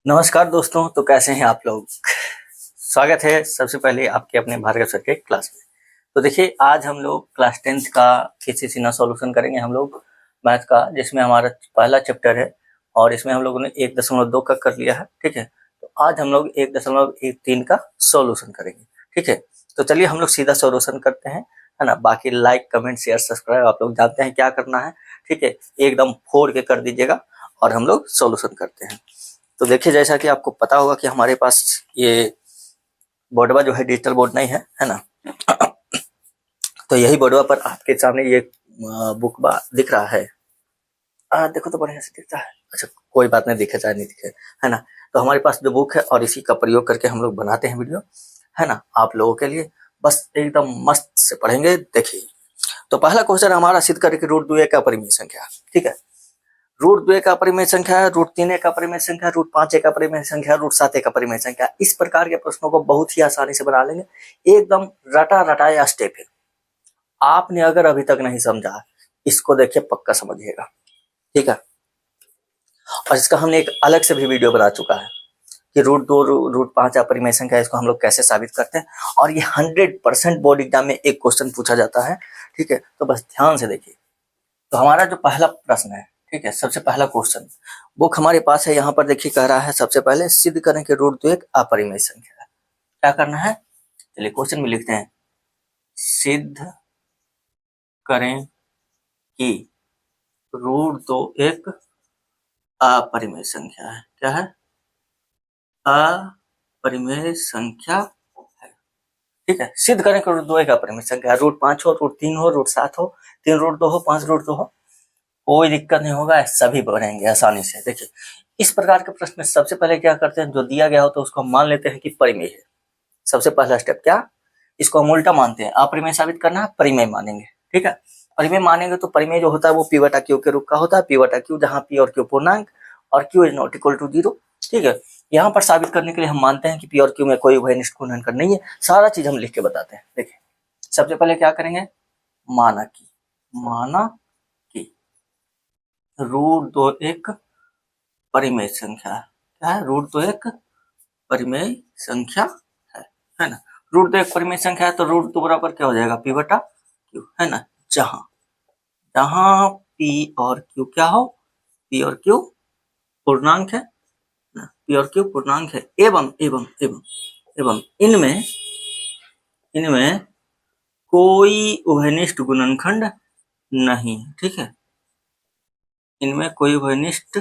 नमस्कार दोस्तों, तो कैसे हैं आप लोग। स्वागत है सबसे पहले आपके अपने भार्गव सर के क्लास में। तो देखिए, आज हम लोग क्लास 10th का KCC ना सॉल्यूशन करेंगे हम लोग मैथ का, जिसमें हमारा पहला चैप्टर है और इसमें हम लोगों ने 1.2 का कर लिया है। ठीक है, तो आज हम लोग 1.13 का सॉल्यूशन करेंगे। ठीक है, तो चलिए हम लोग सीधा सॉल्यूशन करते हैं, है ना। बाकी लाइक कमेंट शेयर सब्सक्राइब आप लोग जानते हैं क्या करना है। ठीक है, एकदम फोड़ के कर दीजिएगा और हम लोग सॉल्यूशन करते हैं। तो देखिए, जैसा कि आपको पता होगा कि हमारे पास ये बोर्डवा जो है डिजिटल बोर्ड नहीं है, है ना। तो यही बोर्डवा पर आपके सामने ये बुक बा दिख रहा है। देखो तो बढ़िया से दिखता है। अच्छा, कोई बात नहीं, दिखे चाहे नहीं दिखे, है ना। तो हमारे पास जो बुक है और इसी का प्रयोग करके हम लोग बनाते हैं वीडियो, है ना, आप लोगों के लिए। बस एकदम मस्त से पढ़ेंगे। देखिए, तो पहला क्वेश्चन हमारा सिद्ध करके रूट 2 एक अपरिमेय संख्या। ठीक है, रूट 2 एक अपरिमेय संख्या है, रूट 3 एक अपरिमेय संख्या, रूट 5 एक अपरिमेय संख्या, रूट 7 एक अपरिमेय संख्या। इस प्रकार के प्रश्नों को बहुत ही आसानी से बना लेंगे। एकदम रटा रटाया स्टेप है। आपने अगर अभी तक नहीं समझा, इसको देखिए पक्का समझिएगा। ठीक है, और इसका हमने एक अलग से भी वीडियो बना चुका है कि रूट 2 रूट 5 अपरिमेय संख्या, इसको हम लोग कैसे साबित करते हैं। और ये 100% बोर्ड एग्जाम में एक क्वेश्चन पूछा जाता है। ठीक है, तो बस ध्यान से देखिए। तो हमारा जो पहला प्रश्न है, ठीक है, सबसे पहला क्वेश्चन बुक हमारे पास है। यहाँ पर देखिए कह रहा है सबसे पहले सिद्ध करें कि रूट 2 एक अपरिमेय संख्या है। क्या करना है, चलिए क्वेश्चन में लिखते हैं, सिद्ध करें कि रूट 2 एक अपरिमेय संख्या है। क्या है, अपरिमेय संख्या है। ठीक है, सिद्ध करें कि रूट 2 एक अपरिमेय संख्या है। रूट 5 हो, रूट 3 हो, रूट 7 हो, 3 रूट 2 हो, 5 रूट 2 हो, कोई दिक्कत नहीं होगा, सभी बढ़ेंगे आसानी से। देखिए, इस प्रकार के प्रश्न में सबसे पहले क्या करते हैं, जो दिया गया हो तो उसको हम मान लेते हैं कि परिमेय है। सबसे पहला स्टेप क्या, इसको हम उल्टा मानते हैं। अपरिमेय साबित करना है, परिमेय मानेंगे। ठीक है, परिमेय मानेंगे तो परिमेय जो होता है वो पी बटा क्यू के रूप का होता है। पी बटा क्यू, जहां पी और क्यू पूर्णांक और Q is not equal to 0। ठीक है, यहाँ पर साबित करने के लिए हम मानते हैं कि पी और क्यू में कोई उभयनिष्ठ गुणनखंड नहीं है। सारा चीज हम लिख के बताते हैं। देखिए, सबसे पहले क्या करेंगे, माना कि रूट 2 एक परिमेय संख्या है। क्या है, रूट 2 एक परिमेय संख्या है ना। रूट 2 एक परिमेय संख्या है तो रूट 2 बराबर क्या हो जाएगा, पी बटा क्यू, है ना। जहां पी और क्यू क्या हो, पी और क्यू पूर्णांक है ना, पी और क्यू पूर्णांक है, एवं एवं एवं एवं इनमें कोई उभयनिष्ठ गुणनखंड नहीं है। ठीक है, इनमें कोई उभयनिष्ठ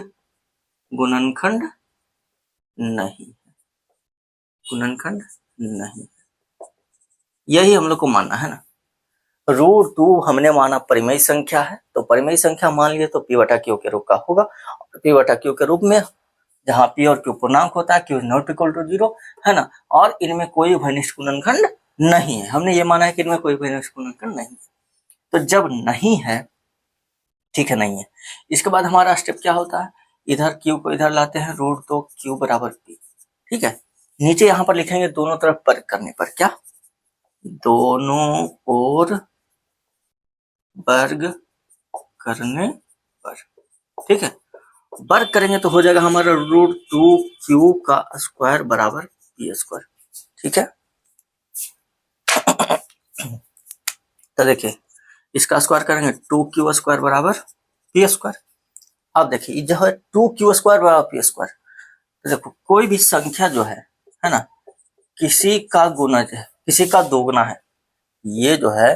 गुणनखंड नहीं, गुणनखंड नहीं, यही हम लोग को मानना है ना। रूट 2 हमने माना परिमेय संख्या है, तो परिमेय संख्या मान लिए तो पी बटा क्यू के रूप का होगा। पी बटा क्यू के रूप में जहां पी और क्यू पूर्णांक होता है, क्यू नॉट इक्वल टू 0, है ना। और इनमें कोई उभयनिष्ठ गुणनखंड नहीं है। हमने ये माना है कि इनमें कोई उभयनिष्ठ गुणनखंड नहीं है। तो जब नहीं है, ठीक है, नहीं है, इसके बाद हमारा स्टेप क्या होता है, इधर क्यू को इधर लाते हैं, रूट 2 क्यू बराबर पी। ठीक है, नीचे यहाँ पर लिखेंगे दोनों तरफ वर्ग करने पर, क्या, दोनों ओर वर्ग करने पर। ठीक है, वर्ग करेंगे तो हो जाएगा हमारा रूट 2 क्यू का स्क्वायर बराबर पी स्क्वायर। ठीक है, तो देखिए इसका स्क्वायर करेंगे 2 क्यू स्क्वायर बराबर पी स्क्वायर। अब देखिए जो है 2 क्यू स्क्वायर बराबर पी स्क्वायर, तो देखो कोई भी संख्या जो है ना, किसी का गुणज है, किसी का दोगुना है। ये जो है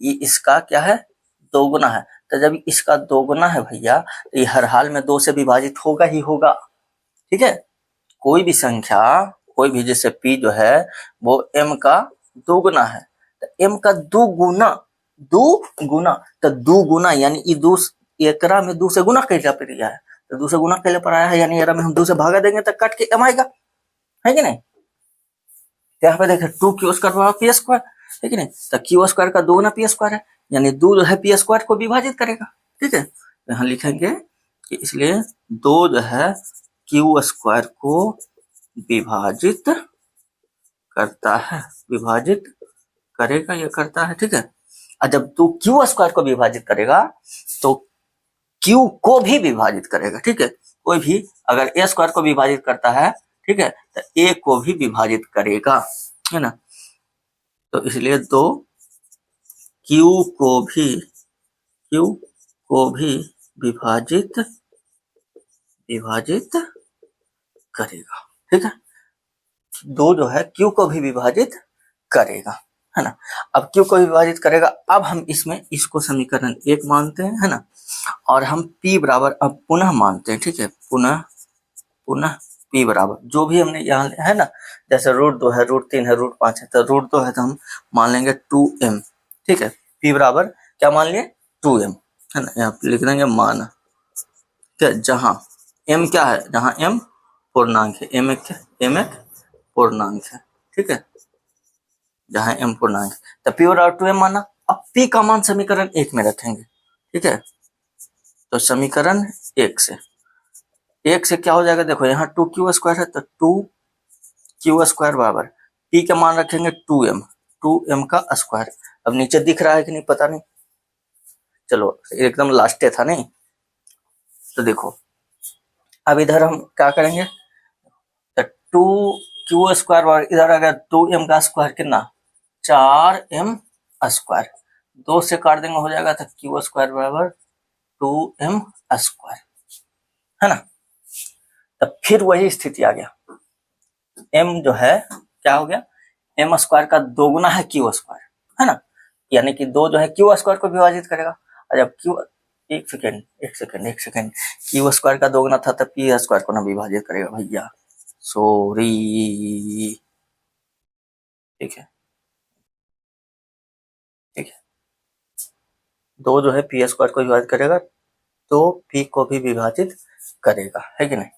ये इसका क्या है, दोगुना है। तो जब इसका दोगुना है भैया, तो ये हर हाल में 2 से विभाजित होगा ही होगा। ठीक है, कोई भी संख्या, कोई भी, जैसे p जो है वो m का दोगुना है, तो m का दुगुना, तो दुगुना यानी एकरा में 2 से गुना कैला पर है, तो 2 से गुना कैले पर आया है, यानी एकरा में हम 2 से भागा देंगे तो कट के m आएगा, है कि नहीं। यहाँ पे देखें 2 क्यू स्क्वायर बराबर पी स्क्वायर, है कि नहीं। तो क्यू स्क्वायर का दोगुना पी स्क्वायर है, यानी 2 जो है पी स्क्वायर को विभाजित करेगा। ठीक है, तो यहाँ लिखेंगे कि इसलिए 2 जो है क्यू स्क्वायर को विभाजित करता है, विभाजित करेगा, ये करता है। ठीक है, और जब 2 क्यू स्क्वायर को विभाजित करेगा तो क्यू को भी विभाजित करेगा, ठीक है। कोई भी अगर ए स्क्वायर को विभाजित करता है, ठीक है, तो ए को भी विभाजित करेगा, है ना। तो इसलिए तो क्यू को भी विभाजित करेगा, ठीक है। दो जो है क्यू को भी विभाजित करेगा, है ना। अब क्यू को विभाजित करेगा, अब हम इसमें इसको समीकरण 1 मानते हैं, है ना। और हम p बराबर अब पुनः मानते हैं, ठीक है, पुनः p बराबर जो भी हमने यहाँ है ना, जैसे √2 है, √3 है, √5 है, तो √2 है तो हम मान लेंगे 2m, ठीक है। p बराबर क्या मान लिए 2m, है ना। यहाँ पे लिख देंगे मान, क्या, जहां m क्या है, जहां m पूर्णांक है, m एक पूर्णांक है, ठीक है, जहां m पूर्णांक है, तो p बराबर 2m माना। अब p का मान समीकरण 1 में रखेंगे, ठीक है। तो समीकरण 1 से क्या हो जाएगा, देखो यहाँ 2q² है, तो 2q² बराबर p का मान रखेंगे 2m का स्क्वायर। अब नीचे दिख रहा है कि नहीं पता नहीं, चलो एकदम लास्ट था नहीं। तो देखो अब इधर हम क्या करेंगे, तो 2q² बराबर इधर अगर 2m का स्क्वायर कितना 4m स्क्वायर, 2 से काट देंगे हो जाएगा, तो q² बराबर 2m स्क्वायर, है ना। तब फिर वही स्थिति आ गया, m जो है क्या हो गया, m स्क्वायर का दोगुना है q², है ना। यानी कि 2 जो है q² को विभाजित करेगा, और जब q एक सेकेंड q² का दोगुना था तब p² को ना विभाजित करेगा भैया, सॉरी, ठीक है, 2 जो है p² को विभाजित करेगा तो p को भी विभाजित करेगा, है कि नहीं।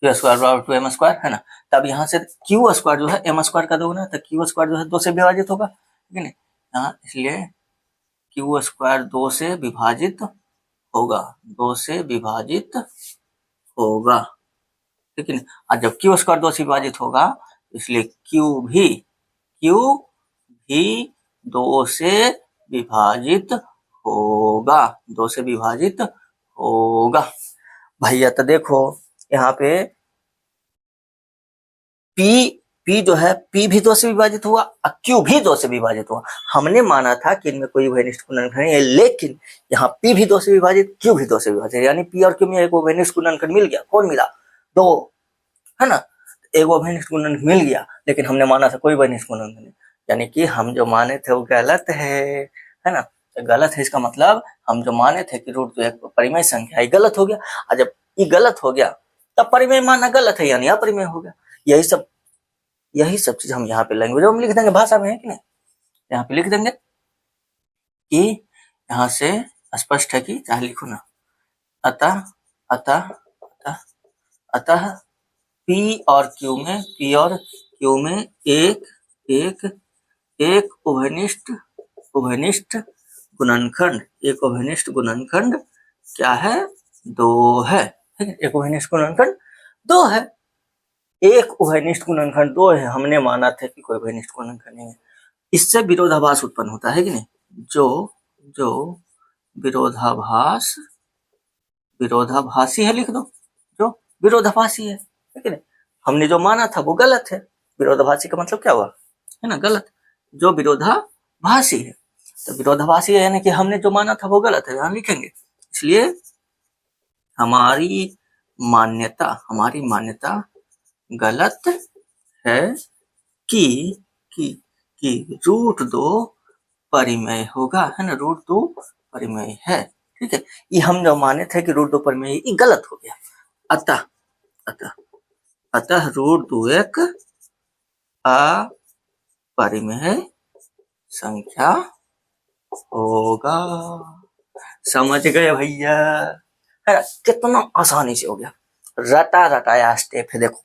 q² बराबर 2m² है ना। तब यहाँ से q² जो है m² का दोगुना, तो q² जो है 2 से विभाजित होगा, ठीक है ना। यहाँ इसलिए q² 2 से विभाजित होगा, 2 से विभाजित होगा, ठीक है ना। और जब q² 2 से विभाजित होगा, इसलिए q भी 2 से विभाजित होगा, 2 से विभाजित होगा भैया। तो देखो यहाँ पे p जो है p भी 2 से विभाजित हुआ और q भी 2 से विभाजित हुआ। हमने माना था कि इनमें कोई उभयनिष्ठ गुणनखंड नहीं है, लेकिन यहाँ p भी 2 से विभाजित, q भी 2 से विभाजित, यानी p और q में एक उभयनिष्ठ गुणनखंड मिल गया। कौन मिला, 2, है ना। एक उभयनिष्ठ गुणनखंड मिल गया, लेकिन हमने माना था कोई उभयनिष्ठ गुणनखंड नहीं, यानी कि हम जो माने थे वो गलत है ना। तो गलत है इसका मतलब हम जो माने थे कि √2 एक परिमेय संख्या है, गलत हो गया। और जब ये गलत हो गया तब परिमेय मानना गलत है, यानी अपरिमेय हो गया। यही सब चीज हम यहाँ पे लैंग्वेज में लिख देंगे, भाषा में है कि नहीं, यहाँ पे लिख देंगे कि यहाँ से स्पष्ट है कि चाहे लिखो ना, अतः अतः अतः अतः p और q में एक उभयनिष्ठ गुणनखंड क्या है, 2 है, ठीक है। एक उभयनिष्ठ गुणनखंड 2 है, एक उभयनिष्ठ गुणनखंड 2 है, हमने माना था कि कोई उभयनिष्ठ गुणनखंड नहीं है। इससे विरोधाभास उत्पन्न होता है कि नहीं, जो विरोधाभासी है, लिख दो, जो विरोधाभासी है कि नहीं। हमने जो माना था वो गलत है, विरोधाभासी का मतलब क्या हुआ, है ना, गलत। जो विरोधाभासी है, तो विरोधाभासी है यानी कि हमने जो माना था वो गलत है, यहाँ लिखेंगे। इसलिए हमारी मान्यता गलत है कि √2 परिमेय होगा, है ना, √2 परिमेय है, ठीक है। ये हम जो माने थे कि √2 परिमेय, ये गलत हो गया। अतः √2 एक अपरिमेय संख्या होगा। समझ गए भैया, है ना, कितना आसानी से हो गया, रटाया स्टेप है। देखो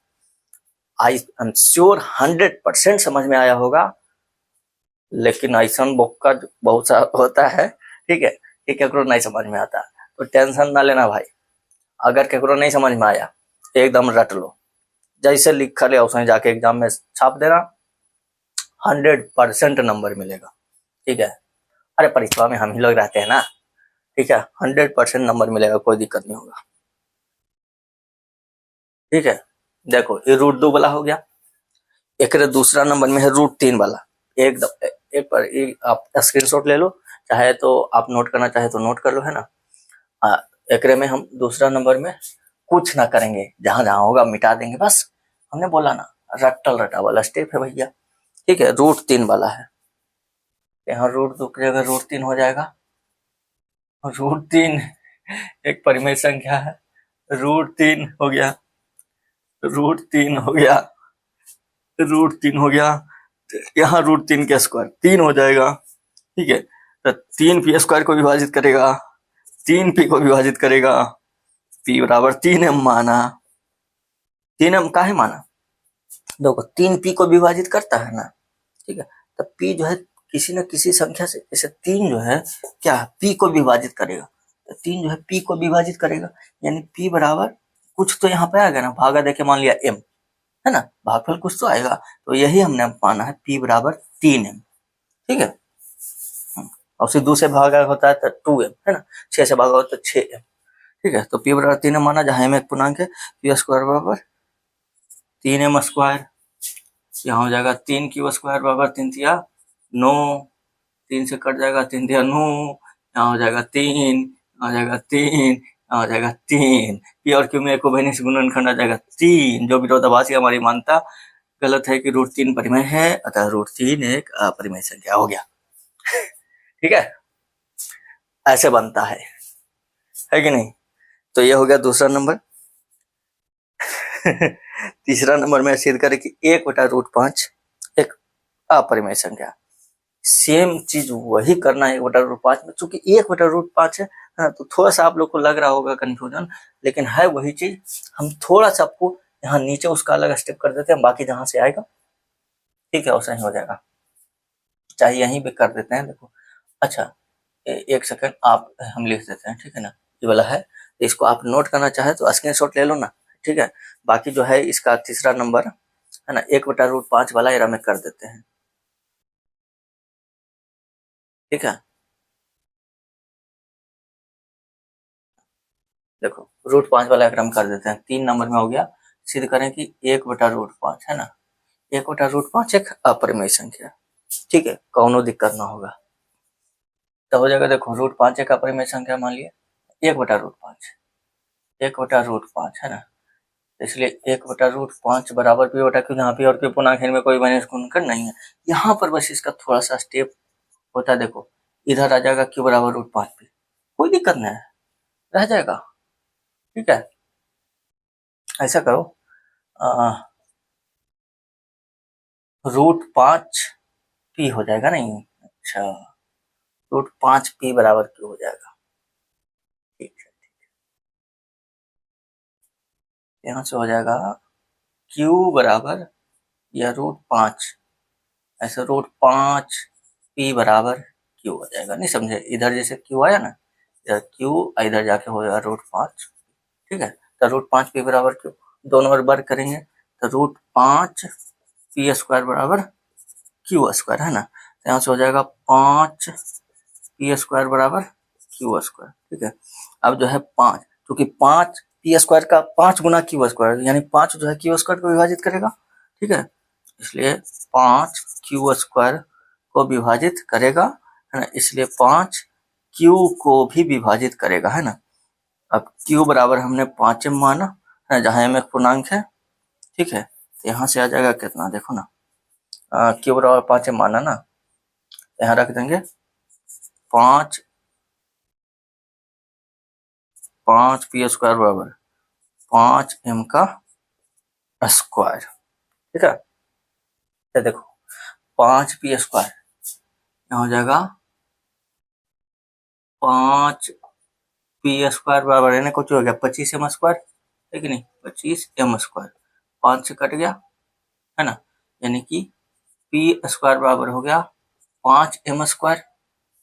आई एम श्योर 100% समझ में आया होगा, लेकिन ऐसा बौका बहुत सा होता है, ठीक है, कि केकरो नहीं समझ में आता, तो टेंशन ना लेना भाई। अगर केकरो नहीं समझ में आया एकदम रट लो, जैसे लिखा ले उसे जाके एग्जाम में छाप देना, 100% नंबर मिलेगा। ठीक है, अरे परीक्षा में हम ही लोग रहते हैं ना। ठीक है, 100% नंबर मिलेगा, कोई दिक्कत नहीं होगा। ठीक है, देखो ये √2 वाला हो गया। एक दूसरा नंबर में है √3 वाला। एक बार आप स्क्रीनशॉट ले लो, चाहे तो आप नोट करना चाहे तो नोट कर लो, है ना। एकरे में हम दूसरा नंबर में कुछ ना करेंगे, जहां जहां होगा मिटा देंगे बस। हमने बोला ना, रट्टल रटा वाला स्टेप है भैया। ठीक है, √3 वाला है, यहाँ √2 की जगह √3 हो जाएगा। √3 एक परिमेय संख्या है, √3 हो गया, √3 हो गया, √3 हो गया। यहाँ √3 के स्क्वायर 3 हो जाएगा। ठीक है, तो 3p² को विभाजित करेगा, 3p को विभाजित करेगा, p बराबर 3m माना। 3m काहे माना, देखो 3p को विभाजित करता है ना। ठीक है, तो p जो है किसी न किसी संख्या से, जैसे 3 जो है क्या p को विभाजित करेगा, तो 3 जो है p को विभाजित करेगा, यानी p बराबर कुछ तो यहाँ पे आएगा ना, भागा देके मान लिया m, है ना, भागफल कुछ तो आएगा, तो यही हमने माना है p बराबर 3m। ठीक है, और फिर 2 से भागा होता है तो 2m, है ना, 6 से भागा होता है तो 6m। ठीक है, तो p बराबर 3m माना, जहां m एक पूर्णांक है, p² बराबर 3m²। यहाँ हो जाएगा 3q² बराबर 3 तिया 9, 3 से कट जाएगा 3 तिया 9, यहाँ हो जाएगा 3, यहाँ हो जाएगा 3, यहाँ हो जाएगा 3। p और q में एक उभयनिष्ठ से गुणनखंड आ जाएगा 3। जो विरोधाभासी हमारी मानता गलत है कि √3 परिमेय है, अतः √3 एक अपरिमेय संख्या हो गया। ठीक है, ऐसे बनता है कि नहीं। तो ये हो गया दूसरा नंबर। तीसरा नंबर में सिद्ध करें कि 1/√5 एक अपरिमेय संख्या। सेम चीज वही करना है 1/√5 में, चूंकि 1/√5 है ना, तो थोड़ा सा आप लोग को लग रहा होगा कंफ्यूजन, लेकिन है वही चीज। हम थोड़ा सा आपको यहाँ नीचे उसका अलग स्टेप कर देते हैं, बाकी जहां से आएगा ठीक है वैसा ही हो जाएगा, चाहे यहीं पे कर देते हैं। देखो अच्छा, एक सेकंड आप हम लिख देते हैं, ठीक है ना, ये वाला है, इसको आप नोट करना चाहे तो स्क्रीनशॉट ले लो ना। ठीक है, बाकी जो है इसका तीसरा नंबर है ना, 1/√5 वाला एरा में कर देते हैं। ठीक है, देखो √5 वाला एग्राम कर देते हैं, 3 नंबर में हो गया। सिद्ध करें कि 1/√5 है ना, 1/√5 एक अपरिमेय संख्या। ठीक है, कौनो दिक्कत ना होगा, तो हो जाएगा। देखो √5 एक अपरिमेय संख्या मान लिया, 1/√5, 1/√5 है ना, इसलिए 1/√5 बराबर p बटा q, यहाँ p और q पूर्णांक में कोई माइनस गुणनखंड नहीं है। यहाँ पर बस इसका थोड़ा सा स्टेप होता है, देखो इधर आ जाएगा q बराबर √5p, कोई दिक्कत नहीं है, रह जाएगा। ठीक है, ऐसा करो √5p हो जाएगा नहीं, अच्छा √5p बराबर q हो जाएगा। ठीक है, यहाँ से हो जाएगा q बराबर या √5, ऐसे √5p बराबर q हो जाएगा। नहीं समझे, इधर जैसे q आया ना, इधर q इधर जाके हो जाएगा √5। ठीक है, तो √5p बराबर q, दोनों बार वर्ग करेंगे तो √5p² बराबर q² है ना, तो यहाँ से हो जाएगा 5p² बराबर q²। ठीक है, अब जो है 5, क्योंकि 5p² का 5 गुना q², यानी 5 जो है q² को विभाजित करेगा। ठीक है, इसलिए 5 q² को विभाजित करेगा, है ना, इसलिए 5 q को भी विभाजित करेगा, है ना। अब q बराबर हमने 5m माना है, जहां m एक पूर्णांक है। ठीक है, तो यहाँ से आ जाएगा कितना, देखो ना, q बराबर 5m माना ना, यहाँ रख देंगे 5 p² बराबर 5m का स्क्वायर। ठीक है, तो देखो 5p² यहाँ हो जाएगा 5p² बराबर है ना, कुछ हो गया 25m², है कि नहीं, 25m², 5 से कट गया, है ना, यानी कि p² बराबर हो गया 5m²।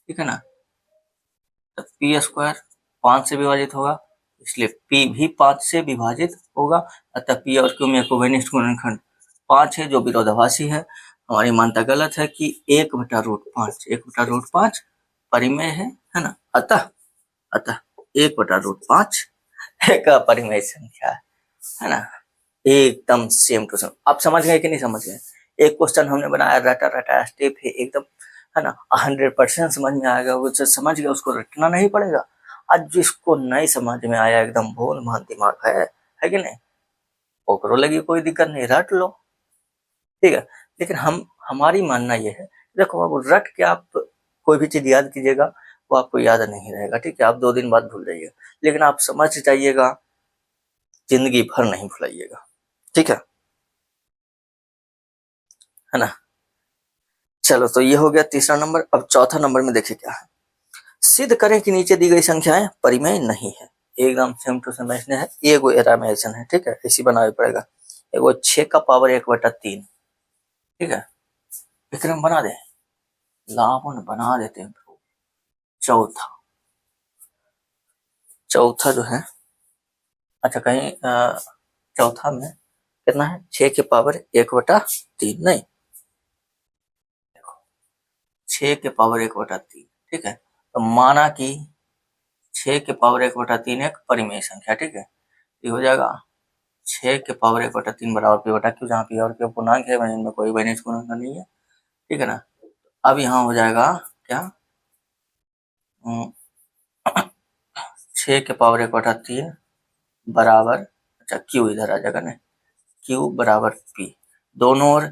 ठीक है ना, तो p² 5 से विभाजित होगा, इसलिए p भी 5 से विभाजित होगा, अतः p और q में एक उभयनिष्ठ गुणनखंड 5 है, जो विरोधाभासी है। हमारी मान्यता गलत है कि 1/√5 परिमेय है ना। अतः 1/√5 एक अपरिमेय संख्या है ना। एकदम सेम टू सेम। आप समझ गए कि नहीं समझ गए? एक क्वेश्चन हमने बनाया, रटा स्टेप है एकदम, है ना, 100% समझ में आएगा, उसे समझ गया, उसको रटना नहीं पड़ेगा। आज जिसको नहीं समझ में आया, एकदम भोल भान दिमाग है कि नहीं, ओकरो लगी कोई दिक्कत नहीं, रट लो, ठीक है। लेकिन हमारी मानना ये है, देखो अब रट के आप कोई भी चीज याद कीजिएगा, वो आपको याद नहीं रहेगा, ठीक है, आप 2 दिन बाद भूल जाइएगा। लेकिन आप समझ जाइएगा, जिंदगी भर नहीं भुलाइएगा, ठीक है ना। चलो, तो ये हो गया तीसरा नंबर। अब चौथा नंबर में देखिए क्या है। सिद्ध करें कि नीचे दी गई संख्याएं परिमेय नहीं है। एकदम सेम टू सेम ऐसे है, एगो एरामेशन है, ठीक है, इसी बनाना पड़ेगा। एगो 6 का पावर 1/3, ठीक है, विक्रम बना दे, लावन बना देते हैं। चौथा जो है, अच्छा कहीं चौथा में कितना है, 6 के पावर 1/3, नहीं, 6 के पावर 1/3, ठीक है। तो माना कि 6 के पावर 1/3 एक परिमेय संख्या, ठीक है। ये हो जाएगा 6 के पावर 1/3 बराबर पी बटा क्यू, जहाँ पी और क्यू पूर्णांक है, इनमें कोई बेनिज पूर्णांक नहीं है, ठीक है ना। अब यहाँ हो जाएगा क्या, 6 के पावर 1/3 बराबर, अच्छा क्यू इधर आ जाएगा ना, क्यू बराबर पी। दोनों ओर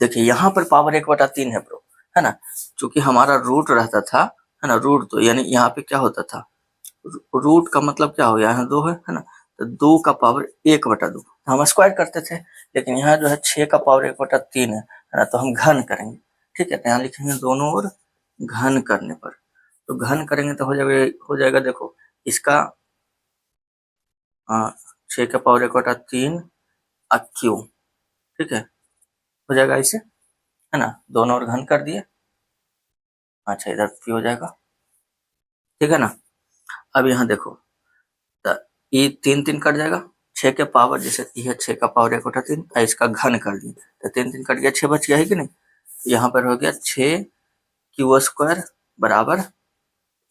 देखिए, यहाँ पर पावर 1/3 है ब्रो, है ना, चूंकि हमारा रूट रहता था, है ना, रूट तो यानी यहाँ पे क्या होता था, रूट का मतलब क्या हो गया, यहाँ 2 है ना, तो 2 का पावर 1/2 हम स्क्वायर करते थे। लेकिन यहाँ जो है 6 का पावर 1/3 है ना, तो हम घन करेंगे, ठीक है। तो यहाँ लिखेंगे दोनों ओर घन करने पर, तो घन करेंगे तो हो जाएगा देखो इसका 6 का पावर 1/3 क्यू, ठीक है, हो जाएगा ऐसे, है ना, दोनों ओर घन कर दिए, अच्छा इधर पी हो जाएगा, ठीक है ना। अब यहाँ देखो, तो ये 3 कट जाएगा, 6 के पावर, जैसे ये 6 का पावर 1/3, इसका घन कर दिए, तो 3 कट गया, 6 बच गया है कि नहीं। यहाँ पर हो गया 6 क्यू स्क्वायर बराबर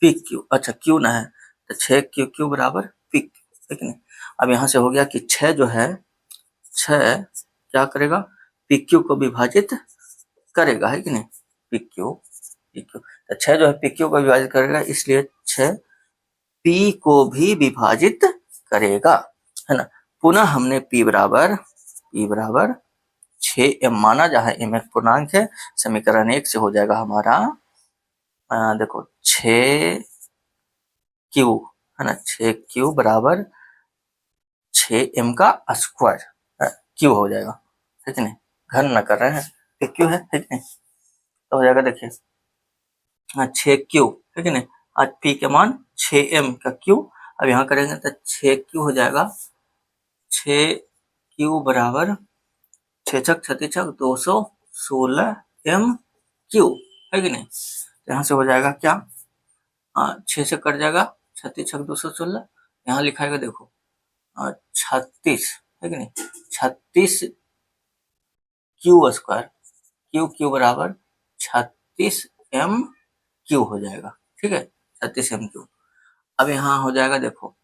पी क्यू, अच्छा क्यू ना है, तो 6 क्यू क्यू बराबर पी क्यू, है कि नहीं। अब यहाँ से हो गया कि 6 जो है, 6 क्या करेगा, पी क्यू को विभाजित करेगा, है कि नहीं, पी क्यू, तो 6 जो है पी क्यू को विभाजित करेगा, इसलिए 6 पी को भी विभाजित करेगा, है ना। पुनः हमने P बराबर 6m माना, जहां m एक पूर्णांक है। समीकरण 1 से हो जाएगा हमारा, देखो 6q, है ना, 6q बराबर 6m का स्क्वायर, q हो जाएगा, है कि नहीं, घन न कर रहे हैं, q है कि नहीं, तो हो जाएगा देखिए 6q, है कि नहीं, आज p के मान 6m का q, अब यहाँ करेंगे तो 6q हो जाएगा, 6q बराबर 6 छक 216 m क्यू, है कि नहीं। तो यहाँ से हो जाएगा क्या, 6 से कट जाएगा, 36 छक 216, यहाँ लिखाएगा देखो 36, है कि नहीं, 36 क्यू स्क्वायर, क्यू बराबर 36 m क्यू हो जाएगा, ठीक है, 36 m क्यू। अब यहाँ हो जाएगा देखो,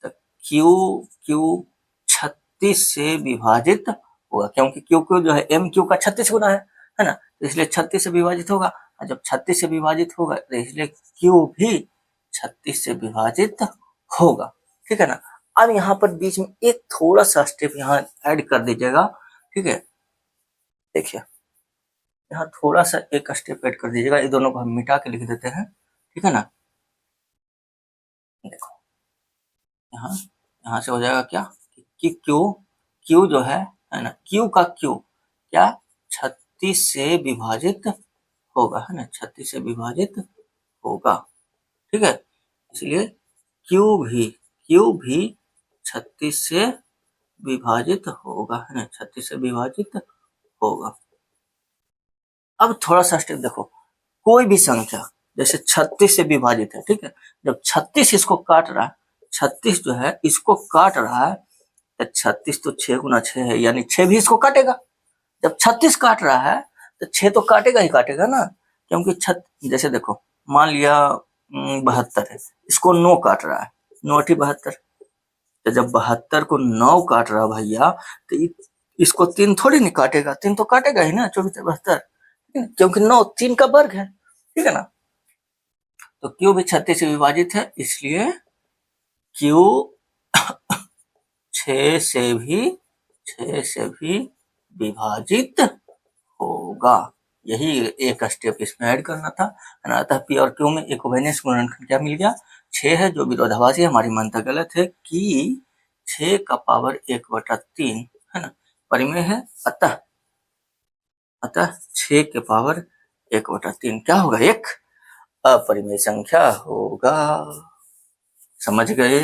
तो क्यू 36 से विभाजित होगा, क्योंकि क्यू जो है एम क्यू का 36 गुना है ना, तो इसलिए 36 से विभाजित होगा, और जब 36 से विभाजित होगा तो इसलिए क्यू भी 36 से विभाजित होगा, ठीक है ना। अब यहाँ पर बीच में एक थोड़ा सा स्टेप यहाँ ऐड कर दीजिएगा, ठीक है, देखिए यहाँ थोड़ा सा एक स्टेप ऐड कर दीजिएगा, ये दोनों को हम मिटा के लिख देते हैं, ठीक है ना। देखो यहाँ से हो जाएगा क्या, कि क्यू जो है ना, क्यू का क्यू क्या 36 से विभाजित होगा, है ना, 36 से विभाजित होगा, ठीक है, इसलिए क्यू भी 36 से विभाजित होगा, है ना, 36 से विभाजित होगा। अब थोड़ा सा स्टेप देखो, कोई भी संख्या जैसे 36 से विभाजित है, ठीक है, जब 36 इसको काट रहा है, 36 जो है इसको काट रहा है, 36 तो 6 गुना 6 है, यानी 6 भी इसको काटेगा। जब 36 काट रहा है तो 6 तो काटेगा ही काटेगा ना, क्योंकि जैसे देखो मान लिया 72 है, इसको 9 काट रहा है, 9 72। तो जब 72 को 9 काट रहा भैया, तो इसको 3 थोड़ी नहीं काटेगा, 3 तो काटेगा ही ना, 24 72, क्योंकि 9 3 का वर्ग है, ठीक है ना। तो क्यू भी 36 से विभाजित है, इसलिए क्यू 6 से भी विभाजित होगा। यही एक स्टेप इसमें ऐड करना था, है ना। अतः पी और क्यू में इक्विवेलेंस गुणनखंड क्या मिल गया, 6 है, जो विरोधाभासी है, हमारी मान्यता गलत है कि 6 का पावर 1/3 है ना, परिमेय है। अतः 6 के पावर 1/3 क्या होगा, एक अपरिमेय संख्या होगा। समझ गए?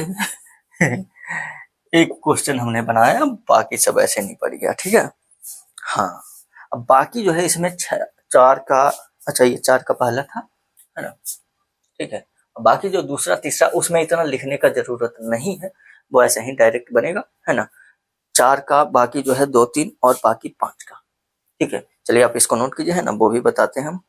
एक क्वेश्चन हमने बनाया, बाकी सब ऐसे नहीं पड़ गया, ठीक है। हाँ, अब बाकी जो है इसमें 4 का, अच्छा ये 4 का पहला था, है ना, ठीक है। बाकी जो दूसरा तीसरा उसमें इतना लिखने का जरूरत नहीं है, वो ऐसे ही डायरेक्ट बनेगा, है ना। 4 का बाकी जो है 2 3 और बाकी 5 का, ठीक है। चलिए आप इसको नोट कीजिए, है ना, वो भी बताते हैं हम।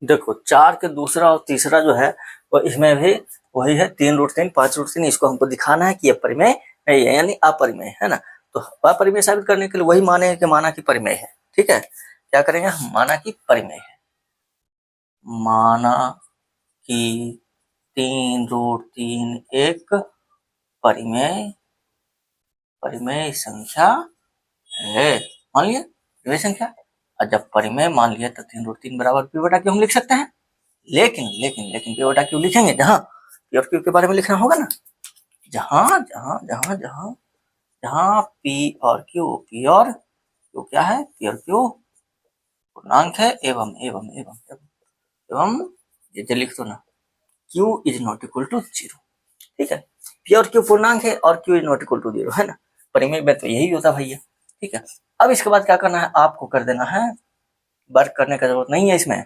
देखो 4 के दूसरा और तीसरा जो है वो इसमें भी वही है, 3√3 5√3। इसको हमको दिखाना है कि ये परिमेय नहीं है, यानी अपरिमेय है ना। तो अपरिमेय साबित करने के लिए वही माने कि माना कि परिमेय है, ठीक है। क्या करेंगे हम, माना कि परिमेय है, माना कि 3√3 एक परिमेय संख्या है, मान लिया परिमेय संख्या। और जब परिमेय मान लिया तो 3√3 बराबर पी बटा क्यू हम लिख सकते हैं। लेकिन पी बटा क्यू लिखेंगे जहां पी और क्यू के बारे में लिखना होगा ना, जहां पी और क्यू क्या है, पी और क्यू पूर्णांक है एवं ये लिख दो ना, Q is not equal to 0, ठीक है। पी और क्यू पूर्णांक है और Q is not equal to 0, है ना। परिमेय में तो यही होता भैया, ठीक है। अब इसके बाद क्या करना है, आपको कर देना है, वर्क करने का जरूरत नहीं है इसमें।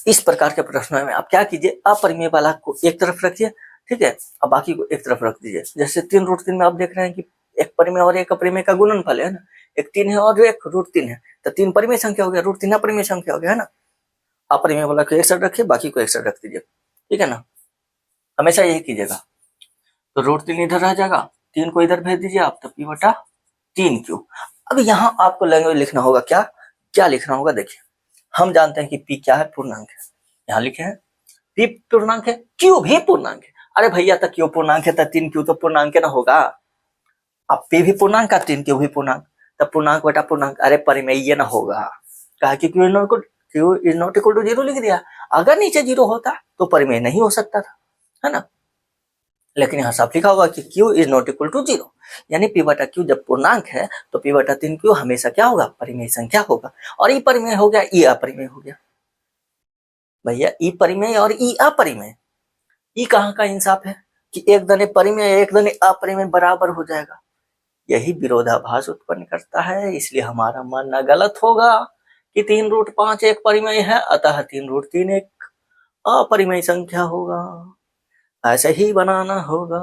इस प्रकार के प्रश्नों में आप क्या कीजिए, अपरिमेय वाला को एक तरफ रखिए, ठीक है, अब बाकी को एक तरफ रख दीजिए। जैसे 3√3 में आप देख रहे हैं कि एक परिमेय और एक अपरिमेय का गुणनफल है ना, एक 3 है और एक √3 है, तो 3 परिमेय संख्या हो गया, √3 अपरिमेय संख्या हो गया, है ना। अपरिमेय वाला को एक साइड रखिए, बाकी को एक साइड रख दीजिए, ठीक है ना। हमेशा यही कीजिएगा। तो √3 इधर रह जाएगा, 3 को इधर भेज दीजिए आप, तो पी बटा 3 क्यू। अब यहाँ आपको लैंग्वेज लिखना होगा, क्या लिखना होगा, देखिए हम जानते हैं कि पी क्या है, पूर्णांक है, यहाँ लिखे हैं पी पूर्णांक है, क्यू भी पूर्णांक है। अरे भैया तो क्यू पूर्णांक है तो 3 क्यू तो पूर्णांक ना होगा। अब पी भी पूर्णांक का 3 क्यू भी पूर्णांक, तब पूर्णांक बटा पूर्णांक, अरे परिमेय ना होगा, कहा कि Q is not equal to 0 लिख दिया। अगर नीचे 0 होता तो परिमेय नहीं हो सकता था, है ना। लेकिन यहाँ साफ लिखा होगा कि Q is not equal to 0, यानी पी बटा क्यू जब पूर्णांक है तो पी बटा 3 क्यू हमेशा क्या होगा, परिमेय संख्या होगा। और ई परिमेय हो गया, ई अपरिमेय हो गया भैया, ई परिमेय और ई अपरिमेय। ई कहाँ का इंसाफ है कि एक दने परिमेय एक दने अपरिमेय बराबर हो जाएगा, यही विरोधाभास उत्पन्न करता है। इसलिए हमारा मानना गलत होगा कि 3√5 एक परिमेय है, अतः 3√3 एक अपरिमेय संख्या होगा, ऐसे ही बनाना होगा।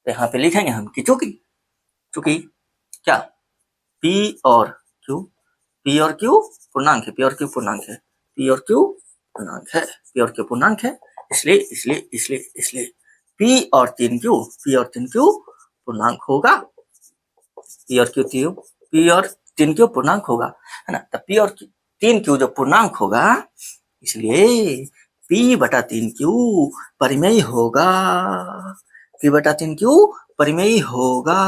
तो यहाँ पे लिखेंगे हम कि चूंकि क्या पी और क्यू पूर्णांक है, पी और क्यू पूर्णांक है, इसलिए पी और 3 क्यू पूर्णांक होगा, पी और 3 क्यू पूर्णांक होगा, है ना। तो पी और 3 क्यू जो पूर्णांक होगा, इसलिए पी बटा 3 क्यू परिमेय होगा, पी बटा 3 क्यू परिमेय होगा।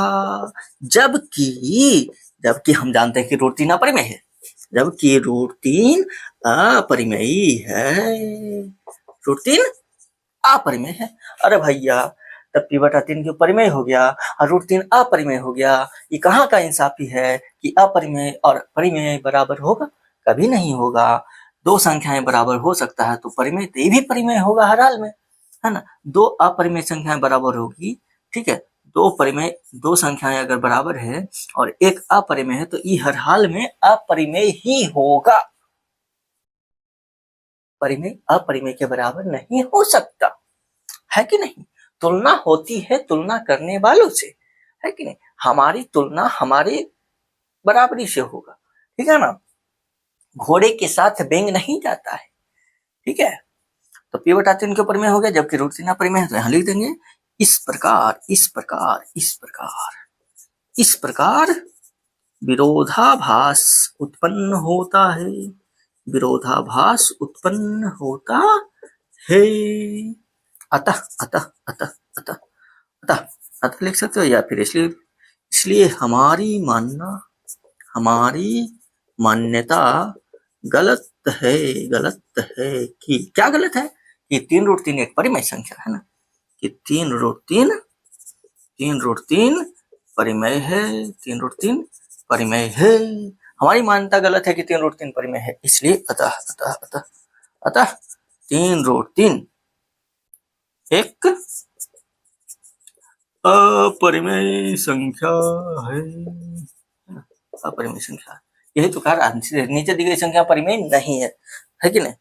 जबकि हम जानते हैं कि √3 अपरिमेय है, जबकि √3 अपरिमेय है, √3 अपरिमेय है। अरे भैया तब पी बटा 3 क्यू परिमेय हो गया और √3 अपरिमेय हो गया, ये कहाँ का इंसाफी है कि अपरिमेय और परिमेय बराबर होगा, कभी नहीं होगा। दो संख्याएं बराबर हो सकता है तो परिमेय तो ये भी परिमेय होगा हर हाल में, है ना। दो अपरिमेय संख्याएं बराबर होगी, ठीक है, दो संख्याएं अगर बराबर है और एक अपरिमेय है तो ये हर हाल में अपरिमेय ही होगा, परिमेय अपरिमेय के बराबर नहीं हो सकता, है कि नहीं। तुलना होती है तुलना करने वालों से, है कि नहीं, हमारी तुलना हमारे बराबरी से होगा, ठीक है ना। घोड़े के साथ बेंग नहीं जाता है, ठीक है। तो पी बटा 3 के ऊपर में हो गया, जबकि रूट 3 अपर में है, तो यहाँ लिख देंगे इस प्रकार इस प्रकार इस प्रकार इस प्रकार विरोधाभास उत्पन्न होता है, विरोधाभास उत्पन्न होता है। अतः अतः अतः अतः अतः अतः लिख सकते हो, या फिर इसलिए इसलिए हमारी मान्यता गलत है कि क्या गलत है कि 3 रूट 3 एक परिमेय संख्या है ना, कि 3 रूट 3 परिमेय है, 3 रूट 3 परिमेय है। हमारी मान्यता गलत है कि 3 रूट 3 परिमेय है, इसलिए अतः अतः अतः अतः 3 रूट 3 एक अपरिमेय संख्या है, अपरिमेय संख्या। यही तो कहा नीचे दी गई संख्या परिमेय नहीं है कि नहीं,